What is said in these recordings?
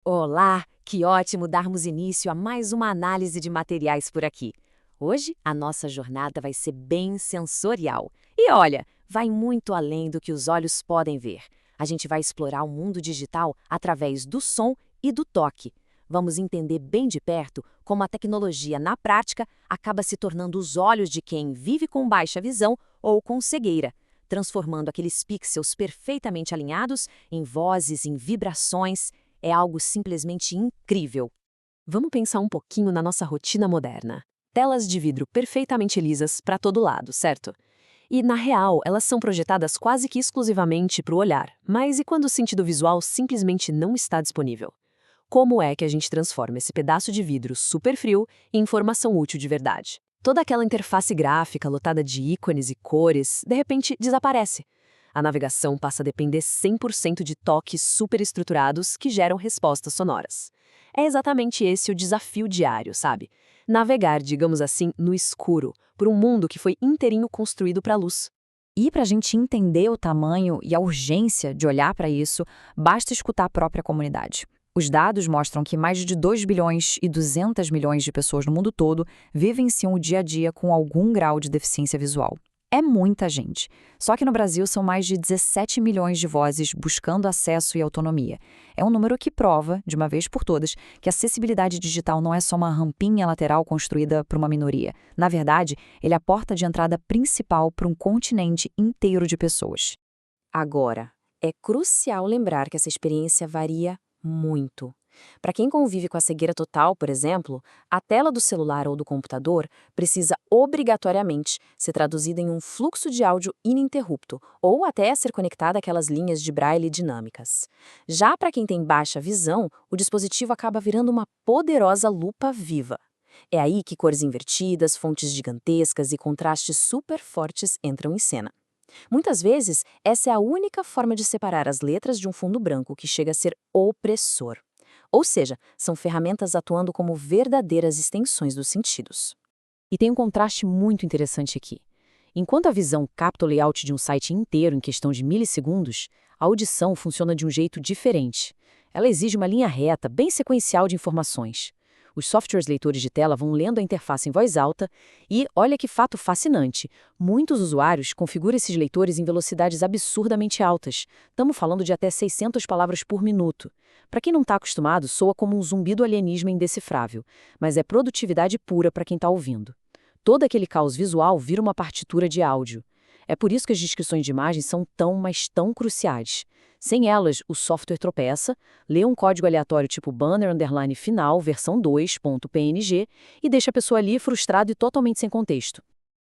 Olá, que ótimo darmos início a mais uma análise de materiais por aqui. Hoje, a nossa jornada vai ser bem sensorial. E olha, vai muito além do que os olhos podem ver. A gente vai explorar o mundo digital através do som e do toque. Vamos entender bem de perto como a tecnologia, na prática, acaba se tornando os olhos de quem vive com baixa visão ou com cegueira, transformando aqueles pixels perfeitamente alinhados em vozes, em vibrações. É algo simplesmente incrível. Vamos pensar um pouquinho na nossa rotina moderna. Telas de vidro perfeitamente lisas para todo lado, certo? E, na real, elas são projetadas quase que exclusivamente para o olhar. Mas e quando o sentido visual simplesmente não está disponível? Como é que a gente transforma esse pedaço de vidro super frio em informação útil de verdade? Toda aquela interface gráfica lotada de ícones e cores, de repente, desaparece. A navegação passa a depender 100% de toques superestruturados que geram respostas sonoras. É exatamente esse o desafio diário, sabe? Navegar, digamos assim, no escuro, por um mundo que foi inteirinho construído para a luz. E para a gente entender o tamanho e a urgência de olhar para isso, basta escutar a própria comunidade. Os dados mostram que mais de 2 bilhões e 200 milhões de pessoas no mundo todo vivenciam o dia a dia com algum grau de deficiência visual. É muita gente. Só que no Brasil são mais de 17 milhões de vozes buscando acesso e autonomia. É um número que prova, de uma vez por todas, que a acessibilidade digital não é só uma rampinha lateral construída por uma minoria. Na verdade, ele é a porta de entrada principal para um continente inteiro de pessoas. Agora, é crucial lembrar que essa experiência varia muito. Para quem convive com a cegueira total, por exemplo, a tela do celular ou do computador precisa obrigatoriamente ser traduzida em um fluxo de áudio ininterrupto ou até ser conectada àquelas linhas de braille dinâmicas. Já para quem tem baixa visão, o dispositivo acaba virando uma poderosa lupa viva. É aí que cores invertidas, fontes gigantescas e contrastes super fortes entram em cena. Muitas vezes, essa é a única forma de separar as letras de um fundo branco que chega a ser opressor. Ou seja, são ferramentas atuando como verdadeiras extensões dos sentidos. E tem um contraste muito interessante aqui. Enquanto a visão capta o layout de um site inteiro em questão de milissegundos, a audição funciona de um jeito diferente. Ela exige uma linha reta, bem sequencial de informações. Os softwares leitores de tela vão lendo a interface em voz alta e, olha que fato fascinante, muitos usuários configuram esses leitores em velocidades absurdamente altas. Estamos falando de até 600 palavras por minuto. Para quem não está acostumado, soa como um zumbido alienígena indecifrável, mas é produtividade pura para quem está ouvindo. Todo aquele caos visual vira uma partitura de áudio. É por isso que as descrições de imagens são tão, mas tão cruciais. Sem elas, o software tropeça, lê um código aleatório tipo banner underline final, versão 2.png, e deixa a pessoa ali frustrada e totalmente sem contexto.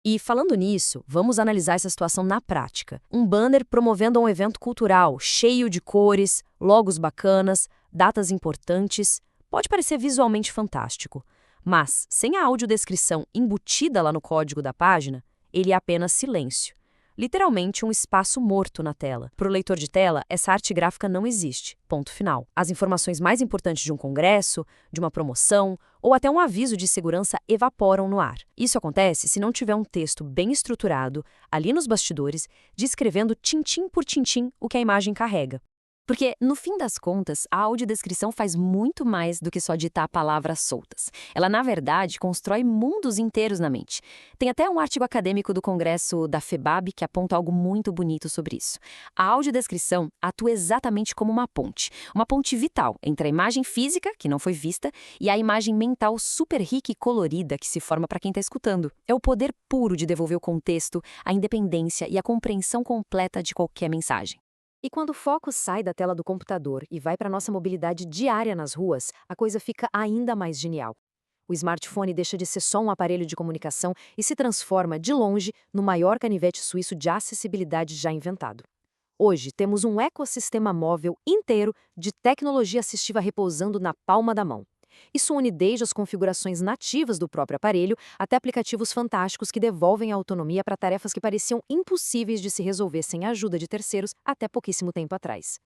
E, falando nisso, vamos analisar essa situação na prática. Um banner promovendo um evento cultural, cheio de cores, logos bacanas, datas importantes, pode parecer visualmente fantástico. Mas, sem a audiodescrição embutida lá no código da página, ele é apenas silêncio. Literalmente um espaço morto na tela. Para o leitor de tela, essa arte gráfica não existe. Ponto final. As informações mais importantes de um congresso, de uma promoção ou até um aviso de segurança evaporam no ar. Isso acontece se não tiver um texto bem estruturado, ali nos bastidores, descrevendo tintim por tintim o que a imagem carrega. Porque, no fim das contas, a audiodescrição faz muito mais do que só ditar palavras soltas. Ela, na verdade, constrói mundos inteiros na mente. Tem até um artigo acadêmico do Congresso da FEBAB que aponta algo muito bonito sobre isso. A audiodescrição atua exatamente como uma ponte vital entre a imagem física, que não foi vista, e a imagem mental super rica e colorida que se forma para quem está escutando. É o poder puro de devolver o contexto, a independência e a compreensão completa de qualquer mensagem. E quando o foco sai da tela do computador e vai para a nossa mobilidade diária nas ruas, a coisa fica ainda mais genial. O smartphone deixa de ser só um aparelho de comunicação e se transforma, de longe, no maior canivete suíço de acessibilidade já inventado. Hoje, temos um ecossistema móvel inteiro de tecnologia assistiva repousando na palma da mão. Isso une desde as configurações nativas do próprio aparelho até aplicativos fantásticos que devolvem a autonomia para tarefas que pareciam impossíveis de se resolver sem a ajuda de terceiros até pouquíssimo tempo atrás.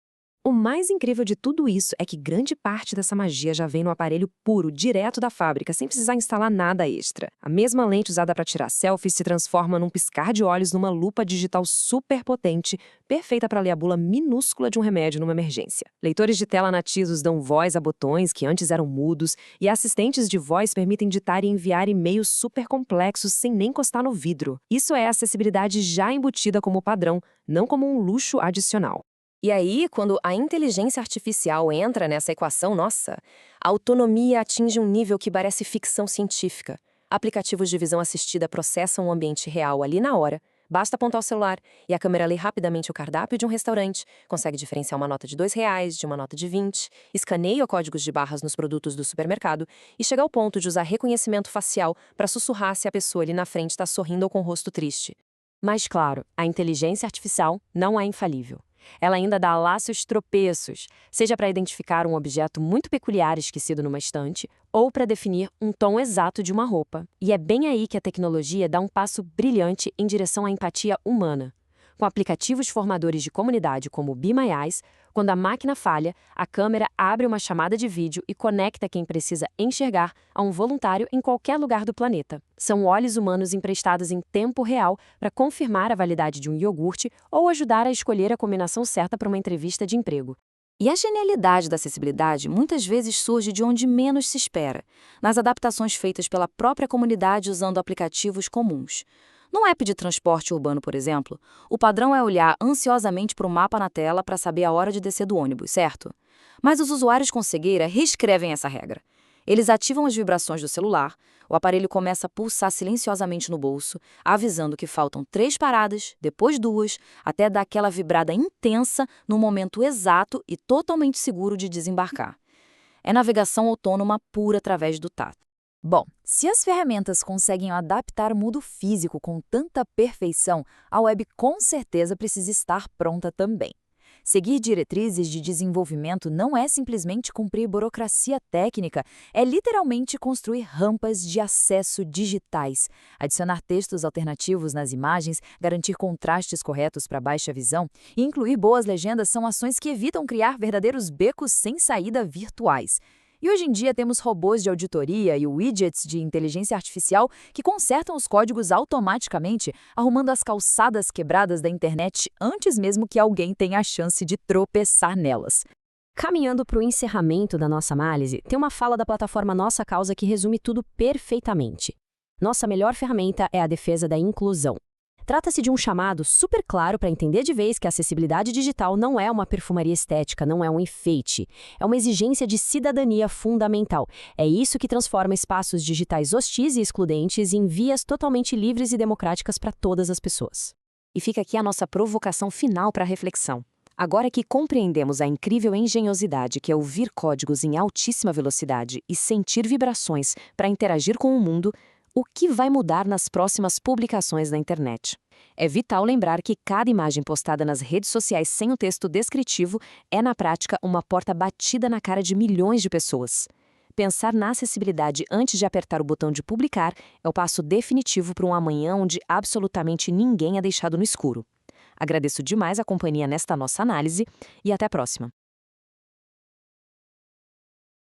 O mais incrível de tudo isso é que grande parte dessa magia já vem no aparelho puro, direto da fábrica, sem precisar instalar nada extra. A mesma lente usada para tirar selfies se transforma num piscar de olhos numa lupa digital super potente, perfeita para ler a bula minúscula de um remédio numa emergência. Leitores de tela nativos dão voz a botões que antes eram mudos, e assistentes de voz permitem ditar e enviar e-mails super complexos sem nem encostar no vidro. Isso é acessibilidade já embutida como padrão, não como um luxo adicional. E aí, quando a inteligência artificial entra nessa equação nossa, a autonomia atinge um nível que parece ficção científica. Aplicativos de visão assistida processam o ambiente real ali na hora, basta apontar o celular e a câmera lê rapidamente o cardápio de um restaurante, consegue diferenciar uma nota de R$ 2 de uma nota de 20, escaneia códigos de barras nos produtos do supermercado e chega ao ponto de usar reconhecimento facial para sussurrar se a pessoa ali na frente está sorrindo ou com o rosto triste. Mas claro, a inteligência artificial não é infalível. Ela ainda dá lá seus tropeços, seja para identificar um objeto muito peculiar esquecido numa estante, ou para definir um tom exato de uma roupa. E é bem aí que a tecnologia dá um passo brilhante em direção à empatia humana. Com aplicativos formadores de comunidade como o Be My Eyes, quando a máquina falha, a câmera abre uma chamada de vídeo e conecta quem precisa enxergar a um voluntário em qualquer lugar do planeta. São olhos humanos emprestados em tempo real para confirmar a validade de um iogurte ou ajudar a escolher a combinação certa para uma entrevista de emprego. E a genialidade da acessibilidade muitas vezes surge de onde menos se espera, nas adaptações feitas pela própria comunidade usando aplicativos comuns. Num app de transporte urbano, por exemplo, o padrão é olhar ansiosamente para o mapa na tela para saber a hora de descer do ônibus, certo? Mas os usuários com cegueira reescrevem essa regra. Eles ativam as vibrações do celular, o aparelho começa a pulsar silenciosamente no bolso, avisando que faltam 3 paradas, depois 2, até dar aquela vibrada intensa no momento exato e totalmente seguro de desembarcar. É navegação autônoma pura através do tato. Bom, se as ferramentas conseguem adaptar o mundo físico com tanta perfeição, a web com certeza precisa estar pronta também. Seguir diretrizes de desenvolvimento não é simplesmente cumprir burocracia técnica, é literalmente construir rampas de acesso digitais, adicionar textos alternativos nas imagens, garantir contrastes corretos para baixa visão e incluir boas legendas são ações que evitam criar verdadeiros becos sem saída virtuais. E hoje em dia temos robôs de auditoria e widgets de inteligência artificial que consertam os códigos automaticamente, arrumando as calçadas quebradas da internet antes mesmo que alguém tenha a chance de tropeçar nelas. Caminhando para o encerramento da nossa análise, tem uma fala da plataforma Nossa Causa que resume tudo perfeitamente. Nossa melhor ferramenta é a defesa da inclusão. Trata-se de um chamado super claro para entender de vez que a acessibilidade digital não é uma perfumaria estética, não é um enfeite. É uma exigência de cidadania fundamental. É isso que transforma espaços digitais hostis e excludentes em vias totalmente livres e democráticas para todas as pessoas. E fica aqui a nossa provocação final para a reflexão. Agora que compreendemos a incrível engenhosidade que é ouvir códigos em altíssima velocidade e sentir vibrações para interagir com o mundo, o que vai mudar nas próximas publicações na internet? É vital lembrar que cada imagem postada nas redes sociais sem o texto descritivo é, na prática, uma porta batida na cara de milhões de pessoas. Pensar na acessibilidade antes de apertar o botão de publicar é o passo definitivo para um amanhã onde absolutamente ninguém é deixado no escuro. Agradeço demais a companhia nesta nossa análise e até a próxima.